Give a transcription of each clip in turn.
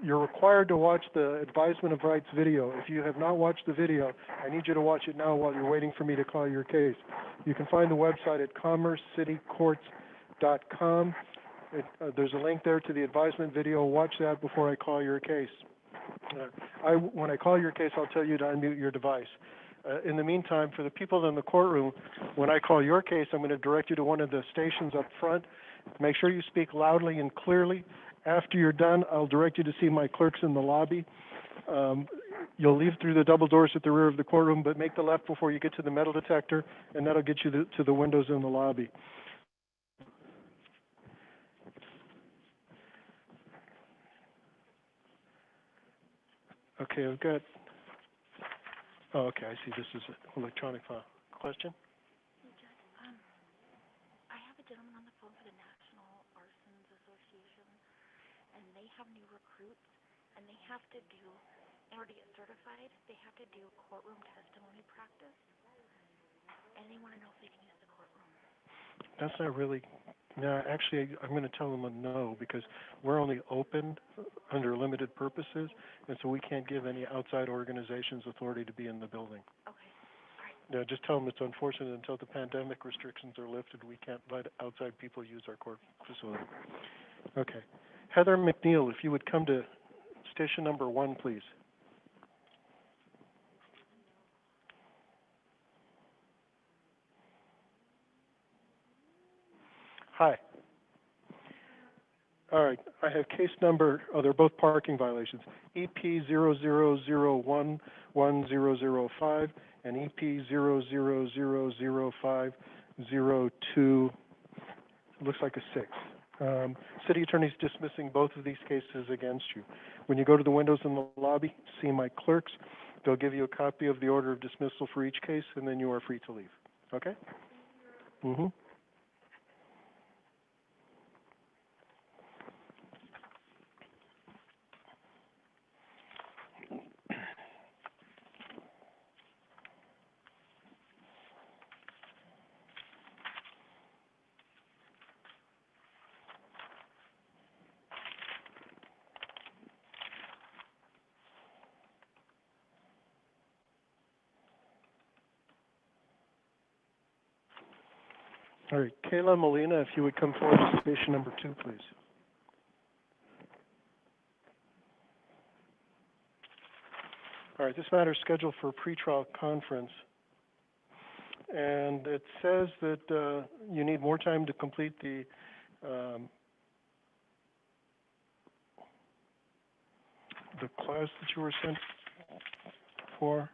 you're required to watch the advisement of rights video. If you have not watched the video, I need you to watch it now while you're waiting for me to call your case. You can find the website at commercecitycourts.com. There's a link there to the advisement video. Watch that before I call your case. When I call your case, I'll tell you to unmute your device. In the meantime, for the people in the courtroom, when I call your case, I'm going to direct you to one of the stations up front. Make sure you speak loudly and clearly. After you're done, I'll direct you to see my clerks in the lobby. You'll leave through the double doors at the rear of the courtroom, but make the left before you get to the metal detector, and that'll get you to the windows in the lobby. Okay, I've got, oh, okay, I see this is an electronic file. Question? Judge, I have a gentleman on the phone for the National Arsons Association, and they have new recruits, and they have to do, in order to get certified, they have to do courtroom testimony practice, and they want to know if they can use the courtroom. That's not really, no, actually, I'm going to tell them a no, because we're only open under limited purposes, and so we can't give any outside organizations authority to be in the building. Okay, all right. Yeah, just tell them it's unfortunate until the pandemic restrictions are lifted, we can't let outside people use our court facility. Okay. Heather McNeil, if you would come to station number 1, please. Hi. All right, I have case number, oh, they're both parking violations, EP 00011005 and EP 00000502, looks like a 6. City Attorney's dismissing both of these cases against you. When you go to the windows in the lobby, see my clerks. They'll give you a copy of the order of dismissal for each case, and then you are free to leave. Okay? Mm-hmm. All right, Kayla Molina, if you would come forward to station number 2, please. All right, this matter is scheduled for a pretrial conference, and it says that you need more time to complete the class that you were sent for.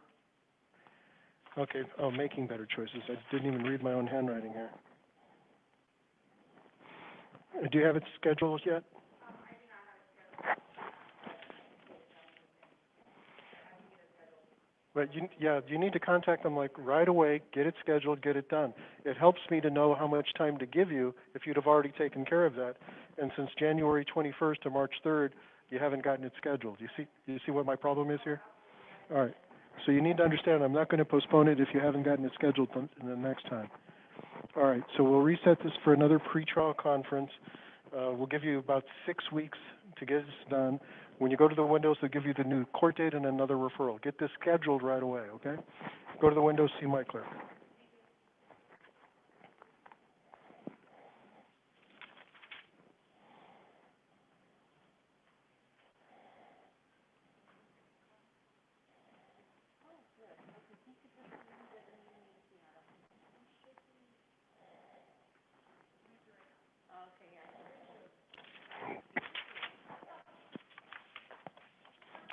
Okay, oh, making better choices. I didn't even read my own handwriting here. Do you have it scheduled yet? But you need to contact them like right away, get it scheduled, get it done. It helps me to know how much time to give you if you'd have already taken care of that. And since January 21st to March 3rd, you haven't gotten it scheduled. You see what my problem is here? All right. So you need to understand I'm not going to postpone it if you haven't gotten it scheduled in the next time. All right. So we'll reset this for another pretrial conference. We'll give you about 6 weeks to get this done. When you go to the windows, they'll give you the new court date and another referral. Get this scheduled right away, okay? Go to the windows, see my clerk.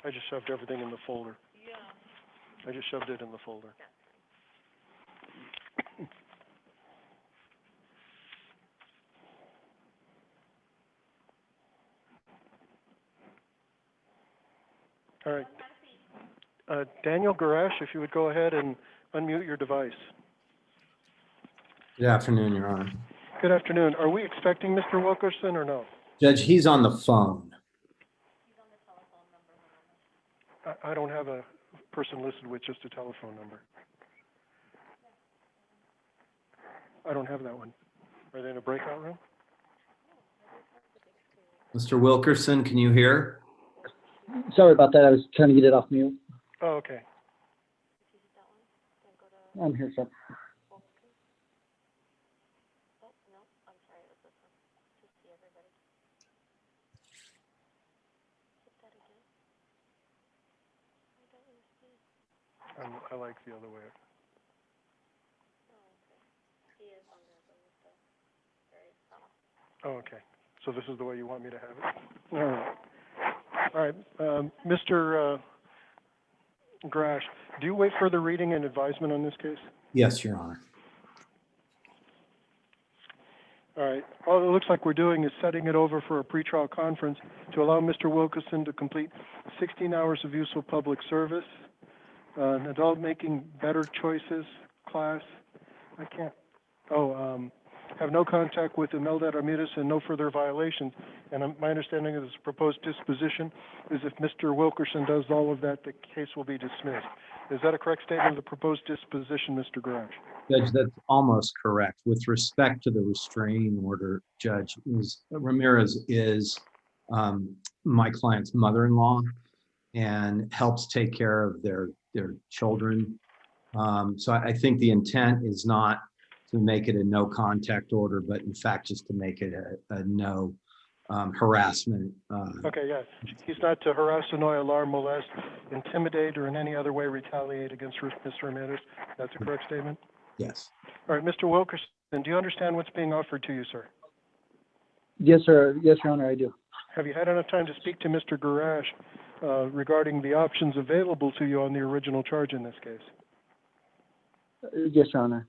I just shoved everything in the folder. Yeah. I just shoved it in the folder. All right. Daniel Garash, if you would go ahead and unmute your device. Good afternoon, Your Honor. Good afternoon. Are we expecting Mr. Wilkerson or no? Judge, he's on the phone. I don't have a person listed with just a telephone number. I don't have that one. Are they in a breakout room? Mr. Wilkerson, can you hear? Sorry about that. I was trying to get it off mute. Oh, okay. I'm here, sir. I like the other way. Oh, okay. So this is the way you want me to have it? All right. All right. Mr. Grash, do you wait further reading and advisement on this case? Yes, Your Honor. All right. All it looks like we're doing is setting it over for a pretrial conference to allow Mr. Wilkerson to complete 16 hours of useful public service, an adult making better choices class. I can't, have no contact with Imelda Ramirez and no further violations. And my understanding of this proposed disposition is if Mr. Wilkerson does all of that, the case will be dismissed. Is that a correct statement of the proposed disposition, Mr. Garage? Judge, that's almost correct. With respect to the restraining order, Judge, Ramirez is my client's mother-in-law and helps take care of their children. So I think the intent is not to make it a no contact order, but in fact, just to make it a no harassment. Okay, yeah. He's not to harass, annoy, alarm, molest, intimidate, or in any other way retaliate against Mr. Ramirez. That's a correct statement? Yes. All right, Mr. Wilkerson, do you understand what's being offered to you, sir? Yes, sir. Yes, Your Honor, I do. Have you had enough time to speak to Mr. Garash regarding the options available to you on the original charge in this case? Yes, Your Honor.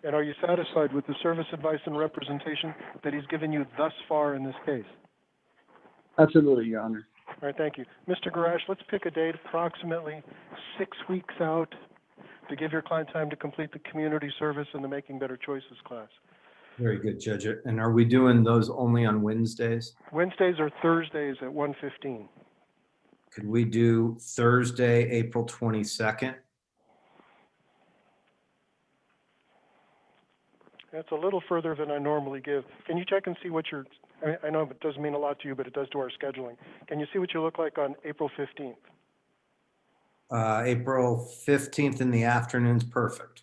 And are you satisfied with the service, advice, and representation that he's given you thus far in this case? Absolutely, Your Honor. All right, thank you. Mr. Garash, let's pick a date approximately 6 weeks out to give your client time to complete the community service and the Making Better Choices class. Very good, Judge. And are we doing those only on Wednesdays? Wednesdays or Thursdays at 1:15. Could we do Thursday, April 22nd? That's a little further than I normally give. Can you check and see what your, I know it doesn't mean a lot to you, but it does to our scheduling. Can you see what you look like on April 15th? April 15th in the afternoon's perfect.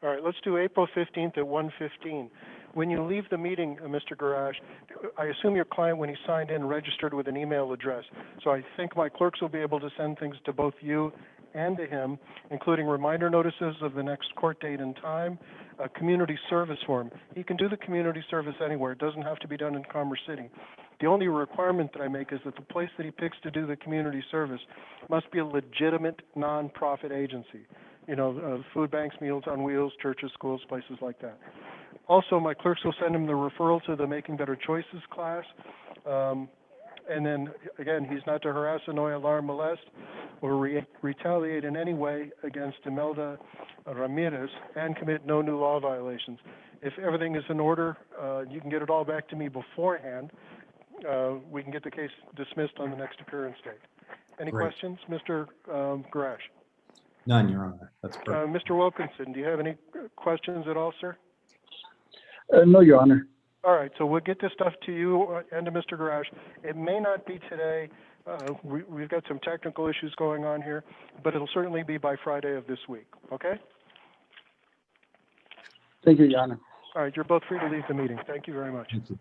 All right, let's do April 15th at 1:15. When you leave the meeting, Mr. Garash, I assume your client, when he signed in, registered with an email address. So I think my clerks will be able to send things to both you and to him, including reminder notices of the next court date and time, a community service form. He can do the community service anywhere. It doesn't have to be done in Commerce City. The only requirement that I make is that the place that he picks to do the community service must be a legitimate nonprofit agency. You know, food banks, Meals on Wheels, churches, schools, places like that. Also, my clerks will send him the referral to the Making Better Choices class. And then, again, he's not to harass, annoy, alarm, molest, or retaliate in any way against Imelda Ramirez and commit no new law violations. If everything is in order, you can get it all back to me beforehand. We can get the case dismissed on the next appearance date. Any Great. questions, Mr. Garash? None, Your Honor. That's perfect. Mr. Wilkinson, do you have any questions at all, sir? No, Your Honor. All right, so we'll get this stuff to you and to Mr. Garash. It may not be today. We've got some technical issues going on here, but it'll certainly be by Friday of this week, okay? Thank you, Your Honor. All right, you're both free to leave the meeting. Thank you very much. Thank you.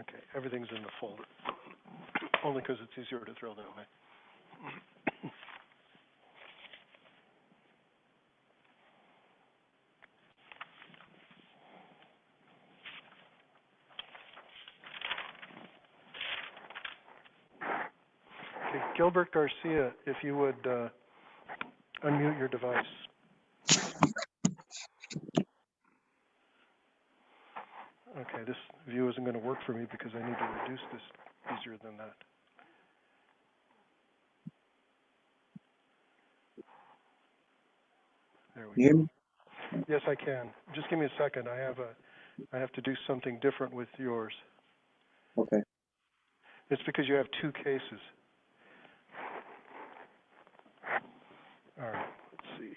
Okay, everything's in the folder, only because it's easier to throw that way. Okay, Gilbert Garcia, if you would unmute your device. Okay, this view isn't going to work for me because I need to reduce this easier than that. There we go. Yes, I can. Just give me a second. I have to do something different with yours. Okay. It's because you have two cases. All right, let's see.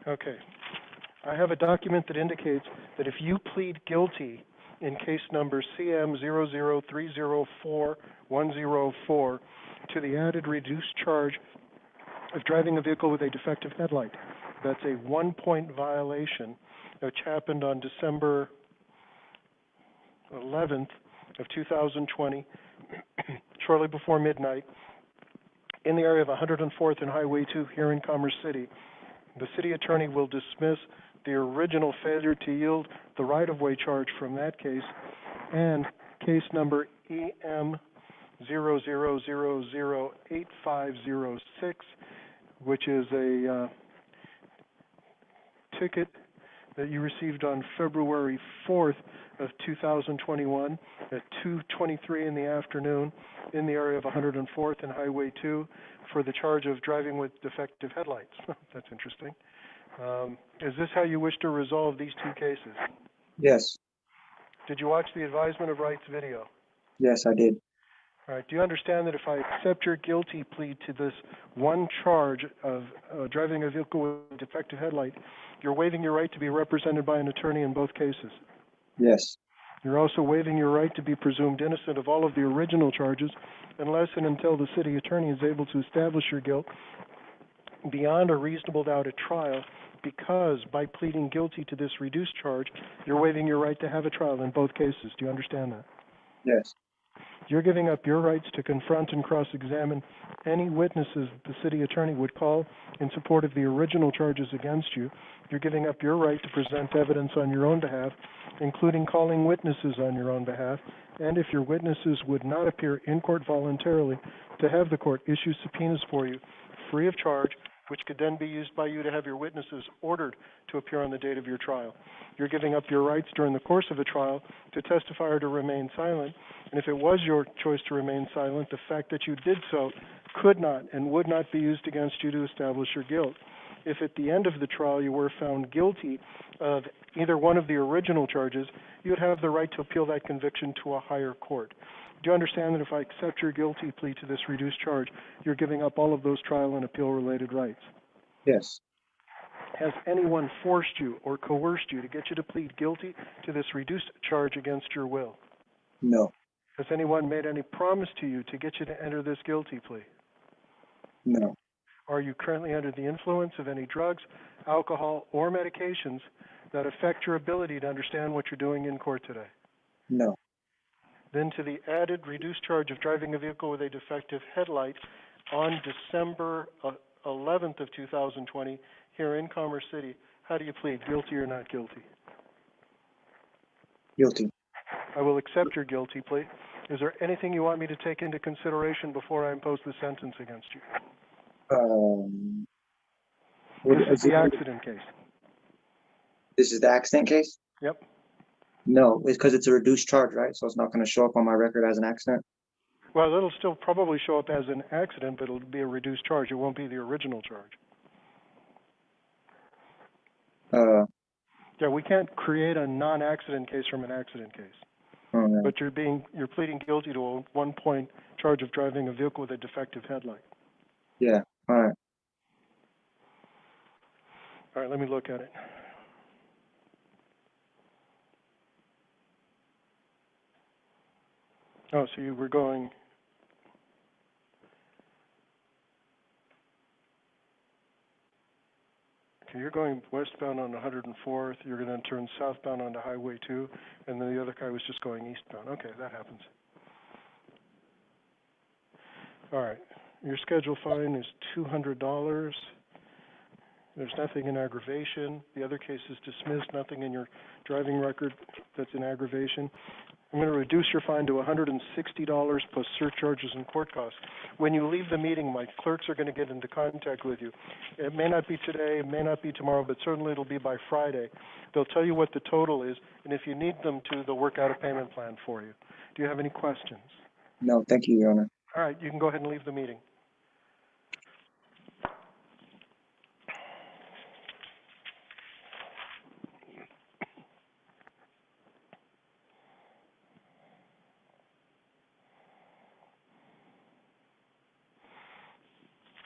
Okay. I have a document that indicates that if you plead guilty in case number CM00304-104 to the added reduced charge of driving a vehicle with a defective headlight, that's a 1-point violation, which happened on December 11th of 2020, shortly before midnight, in the area of 104th and Highway 2 here in Commerce City. The city attorney will dismiss the original failure to yield the right-of-way charge from that case, and case number EM00008506, which is a ticket that you received on February 4th of 2021 at 2:23 in the afternoon in the area of 104th and Highway 2 for the charge of driving with defective headlights. That's interesting. Is this how you wish to resolve these two cases? Yes. Did you watch the advisement of rights video? Yes, I did. All right. Do you understand that if I accept your guilty plea to this one charge of driving a vehicle with a defective headlight, you're waiving your right to be represented by an attorney in both cases? Yes. You're also waiving your right to be presumed innocent of all of the original charges unless and until the city attorney is able to establish your guilt beyond a reasonable doubt at trial, because by pleading guilty to this reduced charge, you're waiving your right to have a trial in both cases. Do you understand that? Yes. You're giving up your rights to confront and cross-examine any witnesses that the city attorney would call in support of the original charges against you. You're giving up your right to present evidence on your own behalf, including calling witnesses on your own behalf, and if your witnesses would not appear in court voluntarily, to have the court issue subpoenas for you free of charge, which could then be used by you to have your witnesses ordered to appear on the date of your trial. You're giving up your rights during the course of a trial to testify or to remain silent, and if it was your choice to remain silent, the fact that you did so could not and would not be used against you to establish your guilt. If at the end of the trial you were found guilty of either one of the original charges, you'd have the right to appeal that conviction to a higher court. Do you understand that if I accept your guilty plea to this reduced charge, you're giving up all of those trial and appeal-related rights? Yes. Has anyone forced you or coerced you to get you to plead guilty to this reduced charge against your will? No. Has anyone made any promise to you to get you to enter this guilty plea? No. Are you currently under the influence of any drugs, alcohol, or medications that affect your ability to understand what you're doing in court today? No. Then to the added reduced charge of driving a vehicle with a defective headlight on December 11th of 2020 here in Commerce City, how do you plead, guilty or not guilty? Guilty. I will accept your guilty plea. Is there anything you want me to take into consideration before I impose the sentence against you? This is the accident case. This is the accident case? Yep. No, it's because it's a reduced charge, right? So it's not going to show up on my record as an accident? Well, it'll still probably show up as an accident, but it'll be a reduced charge. It won't be the original charge. Yeah, we can't create a non-accident case from an accident case. All right. But you're pleading guilty to a 1-point charge of driving a vehicle with a defective headlight. Yeah. All right. All right, let me look at it. Oh, so you were going... Okay, you're going westbound on 104th, you're going to turn southbound onto Highway 2, and then the other guy was just going eastbound. Okay, that happens. All right, your scheduled fine is $200. There's nothing in aggravation. The other case is dismissed, nothing in your driving record that's in aggravation. I'm going to reduce your fine to $160 plus surcharges and court costs. When you leave the meeting, my clerks are going to get into contact with you. It may not be today, it may not be tomorrow, but certainly it'll be by Friday. They'll tell you what the total is, and if you need them to, they'll work out a payment plan for you. Do you have any questions? No, thank you, Your Honor. All right, you can go ahead and leave the meeting.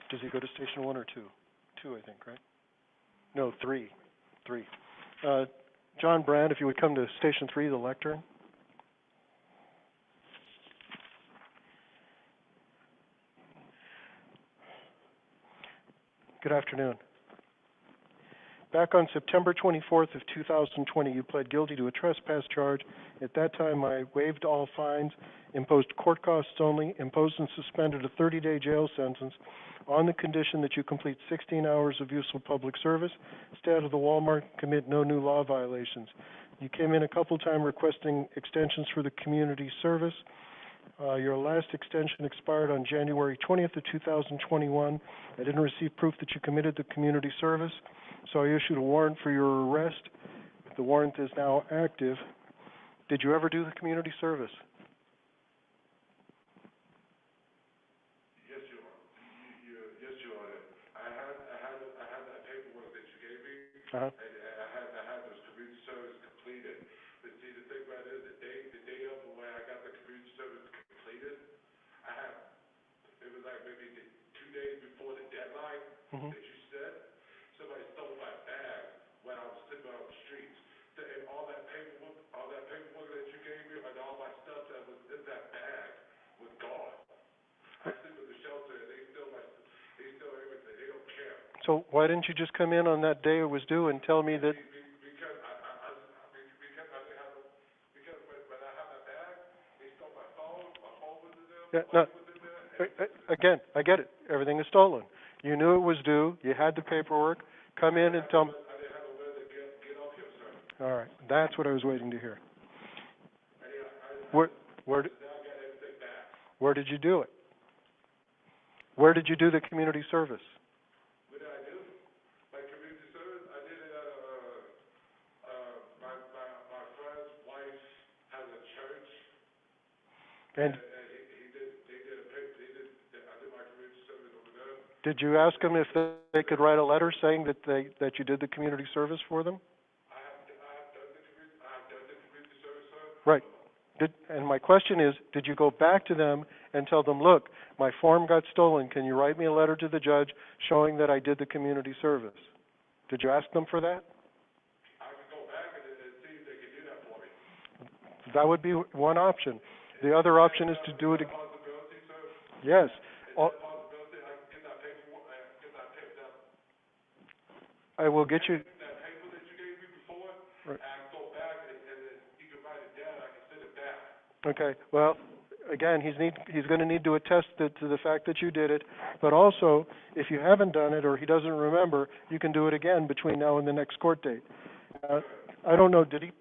Does he go to station 1 or 2? 2, I think, right? No, 3. 3. John Brand, if you would come to station 3, the lectern. Good afternoon. Back on September 24th of 2020, you pled guilty to a trespass charge. At that time, I waived all fines, imposed court costs only, imposed and suspended a 30-day jail sentence on the condition that you complete 16 hours of useful public service, stay out of the Walmart, commit no new law violations. You came in a couple times requesting extensions for the community service. Your last extension expired on January 20th of 2021. I didn't receive proof that you committed the community service, so I issued a warrant for your arrest. The warrant is now active. Did you ever do the community service? Yes, Your Honor. Yes, Your Honor. I had that paperwork that you gave me. Uh-huh. I had those community service completed. But see, the thing about it is, the day of when I got the community service completed, it was like maybe 2 days before the deadline that you said, somebody stole my bag when I was sitting on the streets. And all that paperwork that you gave me, and all my stuff that was in that bag was gone. I sleep in the shelter, and they steal everything. They don't care. So why didn't you just come in on that day it was due and tell me that? Because when I had my bag, they stole my phone. My phone was in there. Yeah, no. Again, I get it. Everything is stolen. You knew it was due. You had the paperwork. Come in and tell me. I didn't have a way to get up here, sir. All right. That's what I was waiting to hear. Where did you do it? Where did you do the community service? What did I do? My community service, I did it at my friend's wife has a church. And I did my community service over there. did you ask them if they could write a letter saying that you did the community service for them? I have done the community service, sir. Right. And my question is, did you go back to them and tell them, look, my form got stolen. Can you write me a letter to the judge showing that I did the community service? Did you ask them for that? I could go back and see if they could do that for me. That would be one option. The other option is to do it. Possibility, sir? Yes. Possibility I can get that paperwork, get that paper. I will get you. That paper that you gave me before, Right. I can go back and you can write it down. I can send it back. Okay. Well, again, he's going to need to attest to the fact that you did it. But also, if you haven't done it or he doesn't remember, you can do it again between now and the next court date. I don't know. Did he?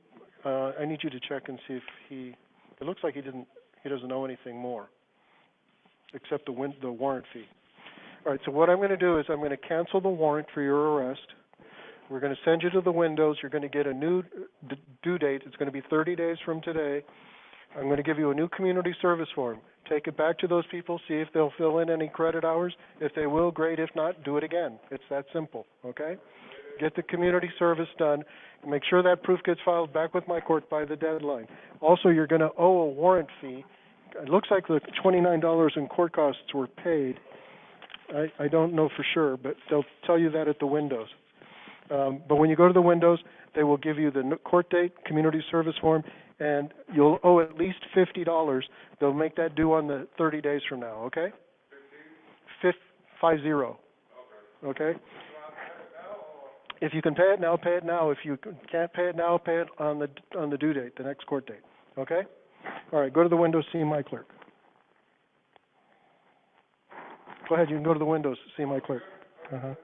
I need you to check and see if he. It looks like he doesn't owe anything more, except the warrant fee. All right. So what I'm going to do is I'm going to cancel the warrant for your arrest. We're going to send you to the windows. You're going to get a new due date. It's going to be 30 days from today. I'm going to give you a new community service form. Take it back to those people, see if they'll fill in any credit hours. If they will, great. If not, do it again. It's that simple, okay? Get the community service done. Make sure that proof gets filed back with my court by the deadline. Also, you're going to owe a warrant fee. It looks like the $29 in court costs were paid. I don't know for sure, but they'll tell you that at the windows. But when you go to the windows, they will give you the court date, community service form, and you'll owe at least $50. They'll make that due on the 30 days from now, okay? 50. Okay? If you can pay it now, pay it now. If you can't pay it now, pay it on the due date, the next court date. Okay? All right, go to the windows, see my clerk. Go ahead, you can go to the windows, see my clerk. Uh-huh.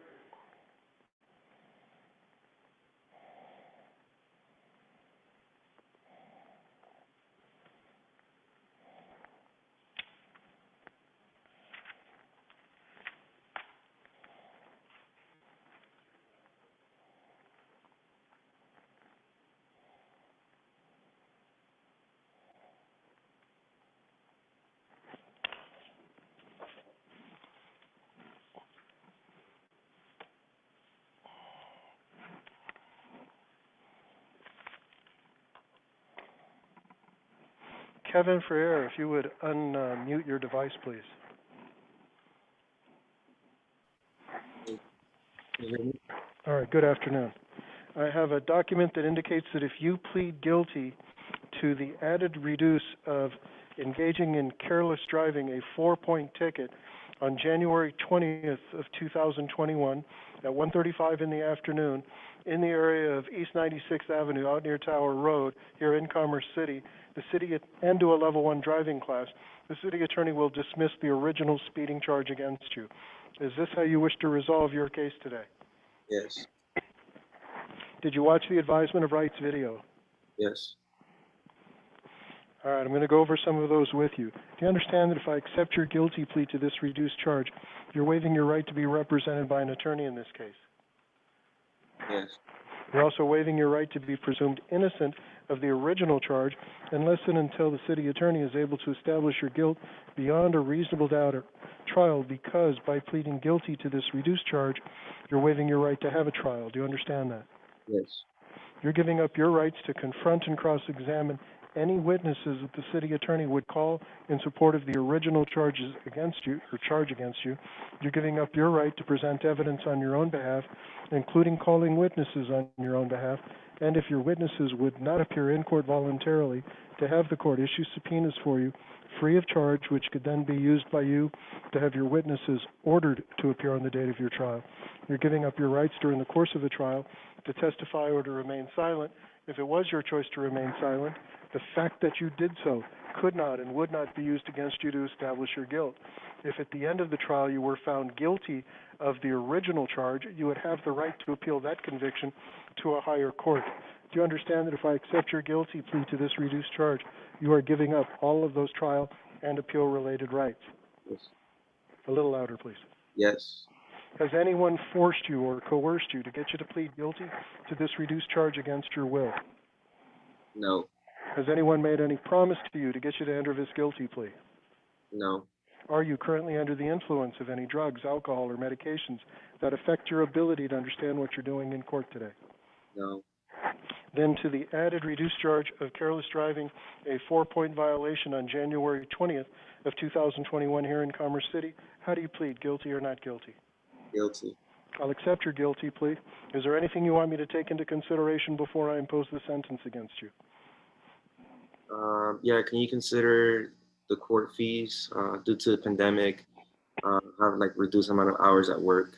Kevin Ferrer, if you would unmute your device, please. All right, good afternoon. I have a document that indicates that if you plead guilty to the added reduce of engaging in careless driving, a 4-point ticket on January 20th of 2021 at 1:35 in the afternoon in the area of East 96th Avenue out near Tower Road here in Commerce City, the city and to a level 1 driving class, the city attorney will dismiss the original speeding charge against you. Is this how you wish to resolve your case today? Yes. Did you watch the advisement of rights video? Yes. All right, I'm going to go over some of those with you. Do you understand that if I accept your guilty plea to this reduced charge, you're waiving your right to be represented by an attorney in this case? Yes. You're also waiving your right to be presumed innocent of the original charge unless and until the city attorney is able to establish your guilt beyond a reasonable doubt at trial, because by pleading guilty to this reduced charge, you're waiving your right to have a trial. Do you understand that? Yes. You're giving up your rights to confront and cross-examine any witnesses that the city attorney would call in support of the original charges against you, or charge against you. You're giving up your right to present evidence on your own behalf, including calling witnesses on your own behalf, and if your witnesses would not appear in court voluntarily, to have the court issue subpoenas for you, free of charge, which could then be used by you to have your witnesses ordered to appear on the date of your trial. You're giving up your rights during the course of the trial to testify or to remain silent. If it was your choice to remain silent, the fact that you did so could not and would not be used against you to establish your guilt. If at the end of the trial you were found guilty of the original charge, you would have the right to appeal that conviction to a higher court. Do you understand that if I accept your guilty plea to this reduced charge, you are giving up all of those trial and appeal-related rights? Yes. A little louder, please. Yes. Has anyone forced you or coerced you to get you to plead guilty to this reduced charge against your will? No. Has anyone made any promise to you to get you to enter this guilty plea? No. Are you currently under the influence of any drugs, alcohol, or medications that affect your ability to understand what you're doing in court today? No. Then to the added reduced charge of careless driving, a 4-point violation on January 20th of 2021 here in Commerce City, how do you plead, guilty or not guilty? Guilty. I'll accept your guilty plea. Is there anything you want me to take into consideration before I impose the sentence against you? Yeah, can you consider the court fees due to the pandemic? Have like reduced amount of hours at work,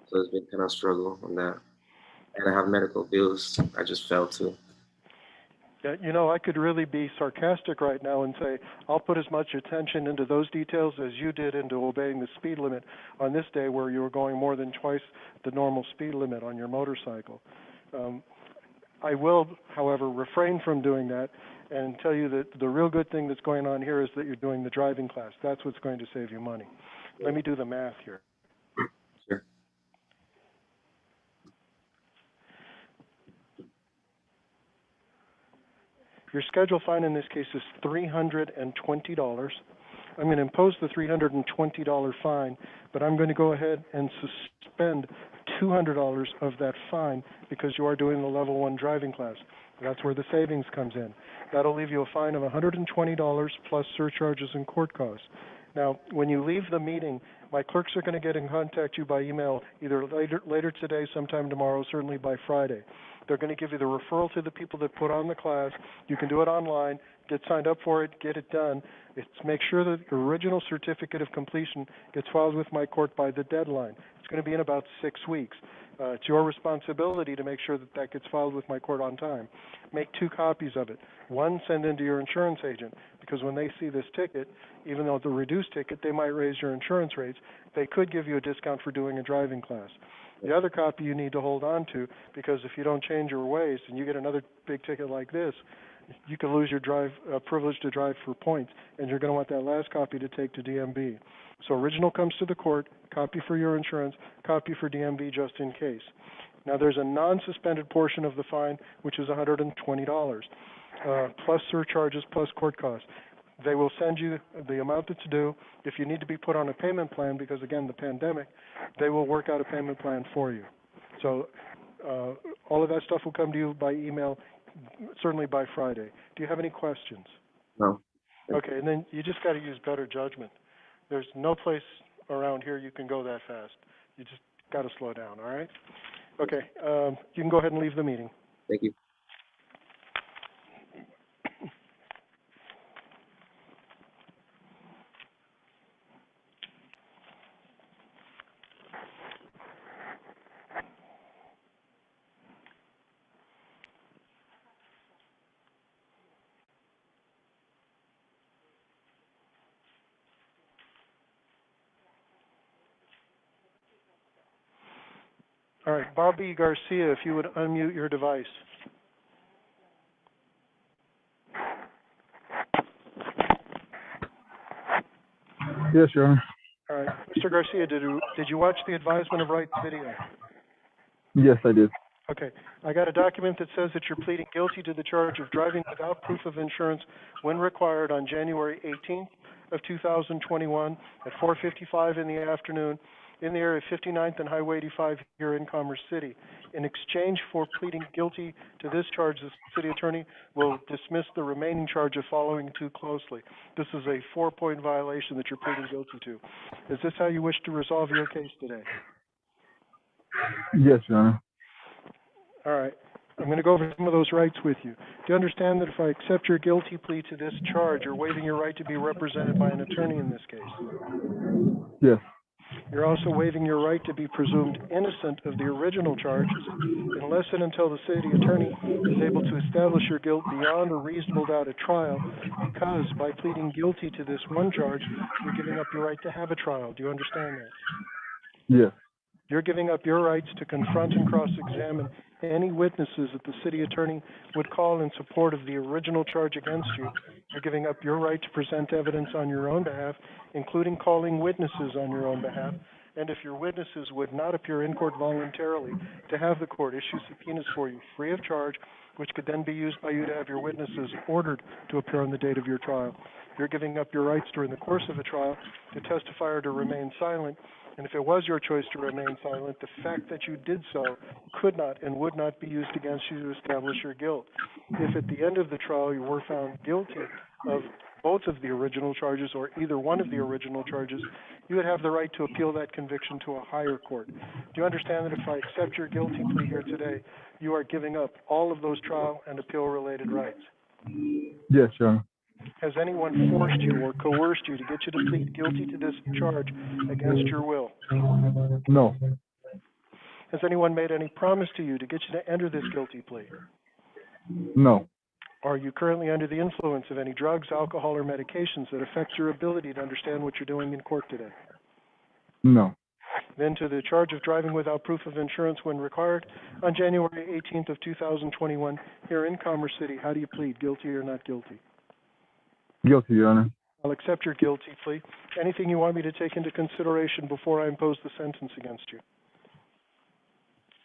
so it's been kind of struggle on that. And I have medical bills I just fell to. Yeah, you know, I could really be sarcastic right now and say, I'll put as much attention into those details as you did into obeying the speed limit on this day where you were going more than twice the normal speed limit on your motorcycle. I will, however, refrain from doing that and tell you that the real good thing that's going on here is that you're doing the driving class. That's what's going to save you money. Let me do the math here. Sure. Your schedule fine in this case is $320. I'm going to impose the $320 fine, but I'm going to go ahead and suspend $200 of that fine because you are doing the level 1 driving class. That's where the savings comes in. That'll leave you a fine of $120 plus surcharges and court costs. Now, when you leave the meeting, my clerks are going to get in contact you by email either later today, sometime tomorrow, certainly by Friday. They're going to give you the referral to the people that put on the class. You can do it online, get signed up for it, get it done. It's make sure that the original certificate of completion gets filed with my court by the deadline. It's going to be in about 6 weeks. It's your responsibility to make sure that that gets filed with my court on time. Make 2 copies of it. One, send in to your insurance agent, because when they see this ticket, even though it's a reduced ticket, they might raise your insurance rates. They could give you a discount for doing a driving class. The other copy you need to hold on to, because if you don't change your ways and you get another big ticket like this, you could lose your privilege to drive for points, and you're going to want that last copy to take to DMV. So original comes to the court, copy for your insurance, copy for DMV just in case. Now there's a non-suspended portion of the fine, which is $120, plus surcharges, plus court costs. They will send you the amount that's due. If you need to be put on a payment plan, because again, the pandemic, they will work out a payment plan for you. So all of that stuff will come to you by email, certainly by Friday. Do you have any questions? No. Okay, and then you just got to use better judgment. There's no place around here you can go that fast. You just got to slow down, all right? Okay, you can go ahead and leave the meeting. Thank you. All right, Bobby Garcia, if you would unmute your device. Yes, Your Honor. All right, Mr. Garcia, did you watch the advisement of rights video? Yes, I did. Okay, I got a document that says that you're pleading guilty to the charge of driving without proof of insurance when required on January 18th of 2021 at 4:55 in the afternoon in the area of 59th and Highway 85 here in Commerce City. In exchange for pleading guilty to this charge, the city attorney will dismiss the remaining charge of following too closely. This is a 4-point violation that you're pleading guilty to. Is this how you wish to resolve your case today? Yes, Your Honor. All right. I'm going to go over some of those rights with you. Do you understand that if I accept your guilty plea to this charge, you're waiving your right to be represented by an attorney in this case? Yes. You're also waiving your right to be presumed innocent of the original charges unless and until the city attorney is able to establish your guilt beyond a reasonable doubt at trial, because by pleading guilty to this one charge, you're giving up your right to have a trial. Do you understand that? Yes. You're giving up your rights to confront and cross-examine any witnesses that the city attorney would call in support of the original charge against you. You're giving up your right to present evidence on your own behalf, including calling witnesses on your own behalf. And if your witnesses would not appear in court voluntarily, to have the court issue subpoenas for you free of charge, which could then be used by you to have your witnesses ordered to appear on the date of your trial. You're giving up your rights during the course of a trial to testify or to remain silent. And if it was your choice to remain silent, the fact that you did so could not and would not be used against you to establish your guilt. If at the end of the trial you were found guilty of both of the original charges or either one of the original charges, you would have the right to appeal that conviction to a higher court. Do you understand that if I accept your guilty plea here today, you are giving up all of those trial and appeal-related rights? Yes, Your Honor. Has anyone forced you or coerced you to get you to plead guilty to this charge against your will? No. Has anyone made any promise to you to get you to enter this guilty plea? No. Are you currently under the influence of any drugs, alcohol, or medications that affect your ability to understand what you're doing in court today? No. Then to the charge of driving without proof of insurance when required on January 18th of 2021 here in Commerce City. How do you plead, guilty or not guilty? Guilty, Your Honor. I'll accept your guilty plea. Anything you want me to take into consideration before I impose the sentence against you?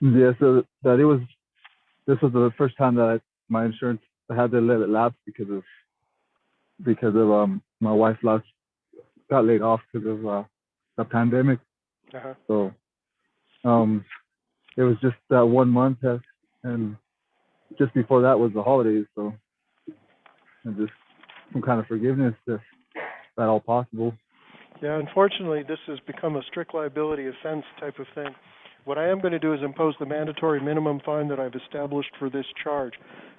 Yes, this was the first time that my insurance had to let it lapse because of my wife got laid off because of the pandemic. Uh-huh. So it was just that 1 month, and just before that was the holidays. So, and just some kind of forgiveness, if at all possible. Yeah, unfortunately, this has become a strict liability offense type of thing. What I am going to do is impose the mandatory minimum fine that I've established for this charge.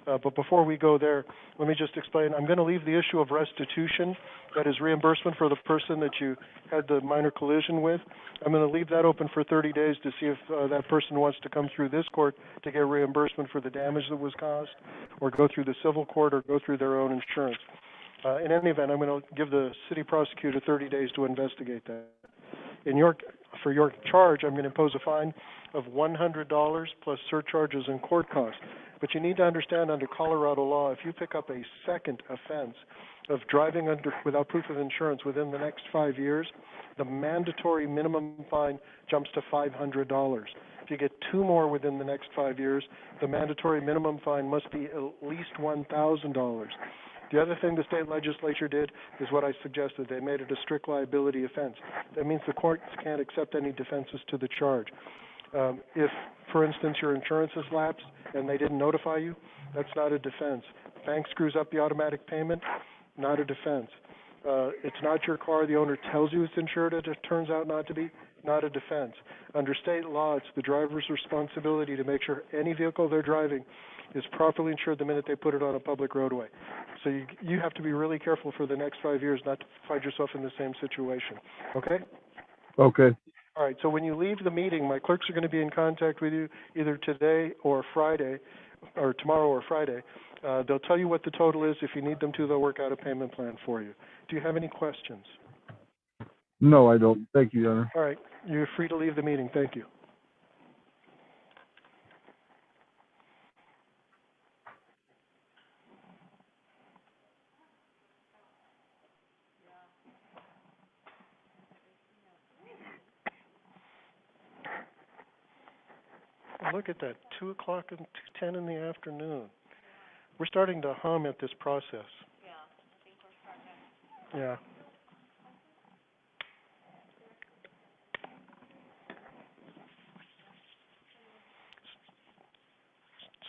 But before we go there, let me just explain. I'm going to leave the issue of restitution, that is reimbursement for the person that you had the minor collision with. I'm going to leave that open for 30 days to see if that person wants to come through this court to get reimbursement for the damage that was caused, or go through the civil court, or go through their own insurance. In any event, I'm going to give the city prosecutor 30 days to investigate that. For your charge, I'm going to impose a fine of $100 plus surcharges and court costs. But you need to understand, under Colorado law, if you pick up a second offense of driving without proof of insurance within the next 5 years, the mandatory minimum fine jumps to $500. If you get 2 more within the next 5 years, the mandatory minimum fine must be at least $1,000. The other thing the state legislature did is what I suggested. They made it a strict liability offense. That means the courts can't accept any defenses to the charge. If, for instance, your insurance has lapsed and they didn't notify you, that's not a defense. Bank screws up the automatic payment, not a defense. It's not your car, the owner tells you it's insured, it turns out not to be, not a defense. Under state law, it's the driver's responsibility to make sure any vehicle they're driving is properly insured the minute they put it on a public roadway. So you have to be really careful for the next 5 years not to find yourself in the same situation. Okay? Okay. All right, so when you leave the meeting, my clerks are going to be in contact with you either today or Friday, or tomorrow or Friday. They'll tell you what the total is. If you need them to, they'll work out a payment plan for you. Do you have any questions? No, I don't. Thank you, Your Honor. All right, you're free to leave the meeting. Thank you. Look at that, 2 o'clock and 10 in the afternoon. We're starting to hum at this process. Yeah.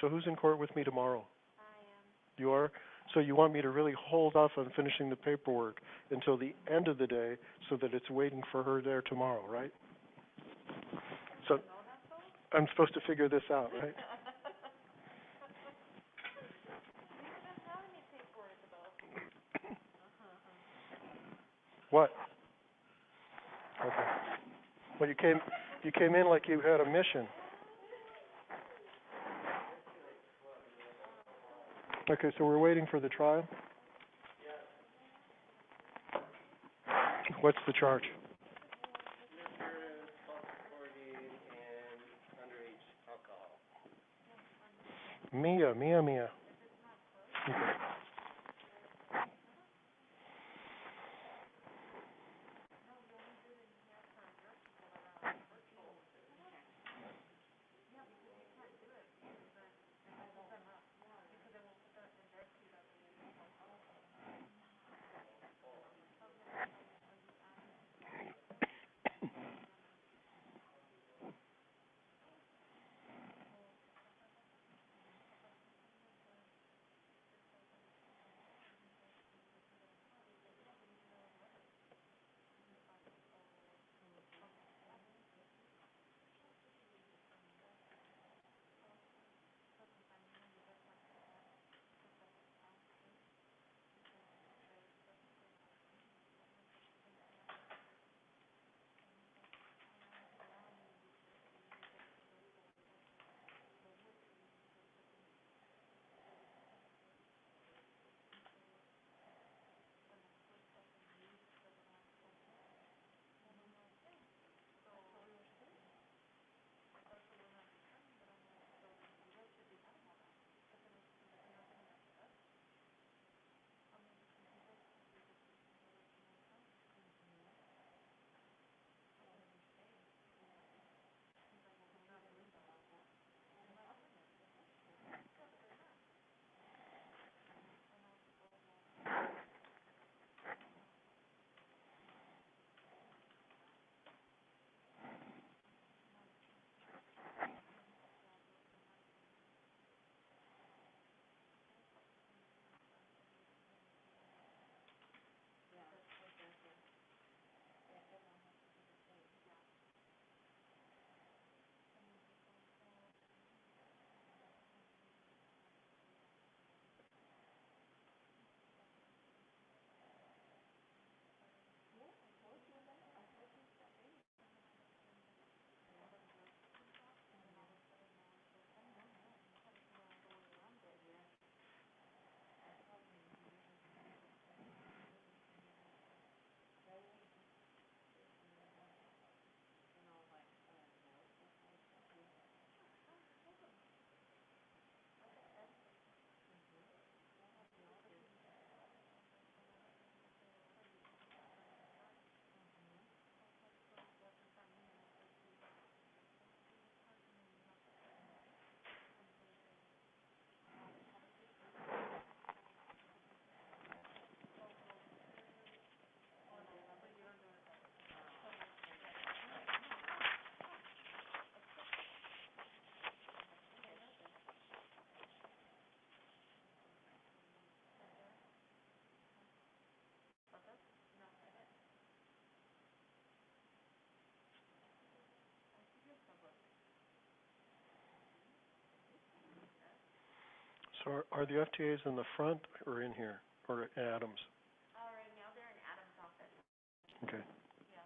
So who's in court with me tomorrow? I am. You are? So you want me to really hold off on finishing the paperwork until the end of the day so that it's waiting for her there tomorrow, right? So I'm supposed to figure this out, right? What? Okay. Well, you came in like you had a mission. Okay, so we're waiting for the trial? What's the charge? Mia. Okay. So are the FTAs in the front or in here, or at Adams? Right now they're in Adam's office. Okay. Yeah.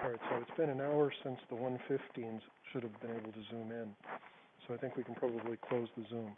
All right, so it's been an hour since the 115s should have been able to zoom in. So I think we can probably close the Zoom.